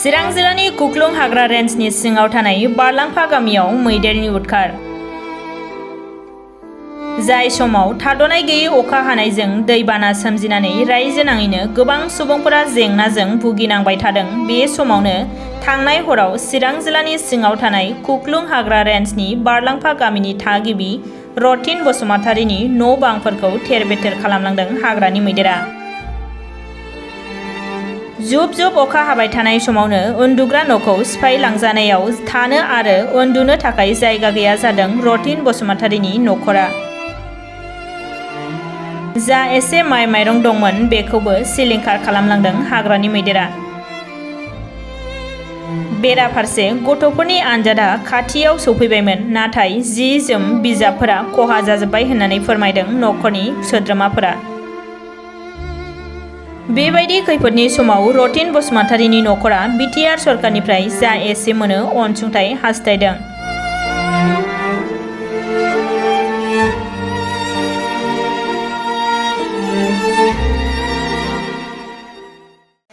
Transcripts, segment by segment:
चिरां जिल्लानि कुक्लुं हाग्रा रेन्जनि सिङाव थानाय बारलांफा गामियाव मैदेरनि उदखार। जाय समाव थाद'नाय गैयै अखा हानायजों दैबाना सोमजिनानै रायजो नाङैनो गोबां सुबुंफोरा जेंनाजों भुगिनांबाय थादों, बे समावनो थांनाय हराव चिरां जिल्लानि सिङाव थानाय कुक्लुं हाग्रा रेन्जनि बारलांफा गामिनि थागिबि रतिन बसुमतारीनि न' बांफोरखौ थेर-बेथेर खालामलांदों हाग्रानि मैदेरा। जुब जुब अखा हाबाय थानाय समावनो उन्दुग्रा न'खौ सिफायलांजानायाव थानो आरो उन्दुनो थाखाय जायगा गैया जादों रतिन बसुमतारीनि नखरा। जा एसे माइ माइरं दंमोन बेखौबो सिलिंखार खालामलांदों हाग्रानि मैदेरा। बेराफारसे गथ'फोरनि आनजादा खाथियाव सौफैबायमोन, नाथाय जि जोम बिजाबफोरा खहा जाजोब्बाय होननानै फोरमायदों नखरनि सोद्रोमाफोरा। बेबायदि खैफोदनि समाव रतिन बसुमतारीनि नखरा बिटिआर सरकारनिफ्राय जा एसे मोनो अनसुंथाइ हास्थायदों।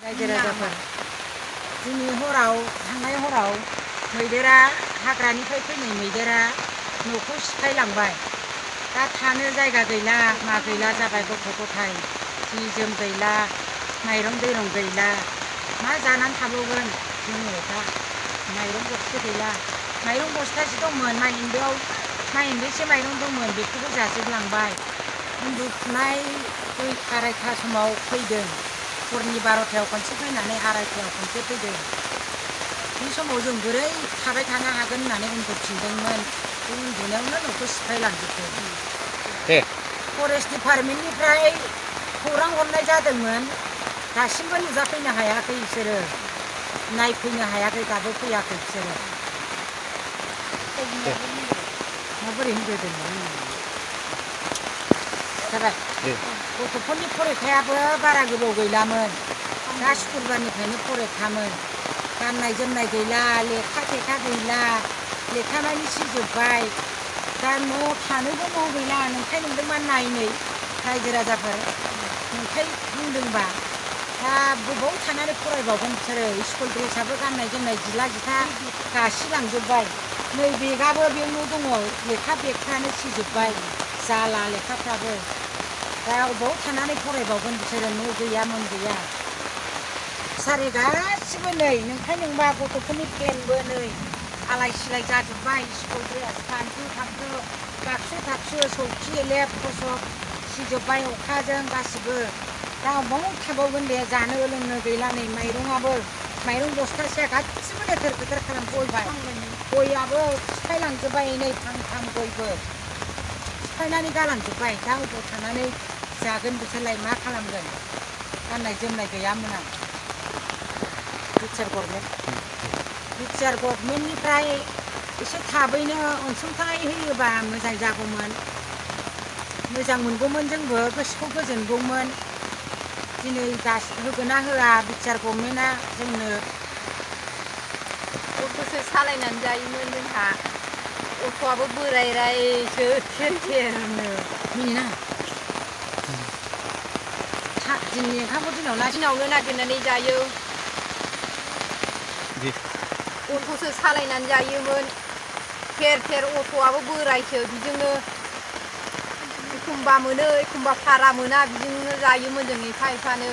रायजो-राजाफोर, दिनै थांनाय हराव मैदेरा हाग्रानिफ्राय फैनाय मैदेरा न'खौ सिफायलांबाय। दा थानो जायगा गैला, मा गैला जाबाय, गथ'-गथाय जि जोम गैला, माइरं दैरं गैला, मा जानानै थाबावगोन जोङो दा। माइरं गरसे गैला, माइरं बस्थासे दंमोन, माइ एनबेसे माइरं दंमोन बेखौबो जाजोबलांबाय। उन्दुफुनाय 2:30 समाव फैदों, हरनि 12थायाव खनसे फैनानै 2:30आव खनसे फैदों। बे समाव जों बोरै थाबाय थानो हागोन होननानै उन्दुफिनदोंमोन, बे उन्दुनायावनो न'खौ सिफायलांजोबदों। फरेस्ट डिपार्टमेन्टनिफ्राय खौरां हरनाय जादोंमोन, दासिमबो नुजाफैनो हायाखै बिसोरो, नायफैनो हायाखै, दाबो फैयाखै बिसोरो। माबोरै होनदों जाबाय। गथ'फोरनि फरिखायाबो बारा गोबाव गैलामोन, दा सुक्रुबारनिफ्रायनो फरिखामोन। गाननाय जोमनाय गैला, लेखा गैला, लेखा मानि सिजोब्बाय। दा न' थानोबो न' गैला। नोंखाय नंदोंबा नायनै रायजो-राजाफोर, नोंखाय बुंदोंबा दा बबाव थानानै फरायबावगोन बिसोरो। स्कुल ड्रेसाबो गाननाय जोमनाय जिला-जिथा गासिलांजोब्बाय। नै बेगाबो बेयावनो दङ, लेखा बेगफ्रानो सिजोब्बाय, जाला लेखाफ्राबो। दा बबाव थानानै फरायबावगोन बिसोरो, न' गैया मोन गैया। सारे गासिबो नै नोंखाय नोंबा गथ'फोरनि पेनबो नै आलाय-सिलाय जाजोब्बाय। स्कुल ड्रेस फानजु-थाबजु, बाक्सु-थाबसु, सौखि, लेप खसब सिजोब्बाय अखाजों गासिबो। दा बबाव थाबावगोन दे, जानो लोंनो गैला। नै माइरं बस्थासेया गासिबो लेथेर-फेथेर खालामजोब्बाय। गयाबो सिफायलांजोब्बाय, नै फांथाम गयबो सिफायनानै गालांजोब्बाय। दा अबाव थानानै जागोन बिसोरलाय, मा खालामगोन। गाननाय जोमनाय गैयामोन आं। बिटिआर गभर्नमेन्टनिफ्राय एसे थाबैनो अनसुंथाइ होयोबा मोजां जागौमोन, मोजां मोनगौमोन, जोंबो गोसोखौ गोजोनगौमोन। दिनै होगोन ना होआ बिटिआर गभर्नमेन्टआ जोंनो। अट'सो सालायनानै जायोमोन जोंहा, अट'आबो बोरायरायसो थेर-थेरनो। मिनिना दिनै ओंखामखौ दिनावनो नागिरनानै जायो। अट'सो सालायनानै जायोमोन, थेर-थेर। अट'आबो बोरायसो, बिजोंनो एखमबा मोनो एखमबा भारा मोना, बिजोंनो जायोमोन जों एफा-एफानो।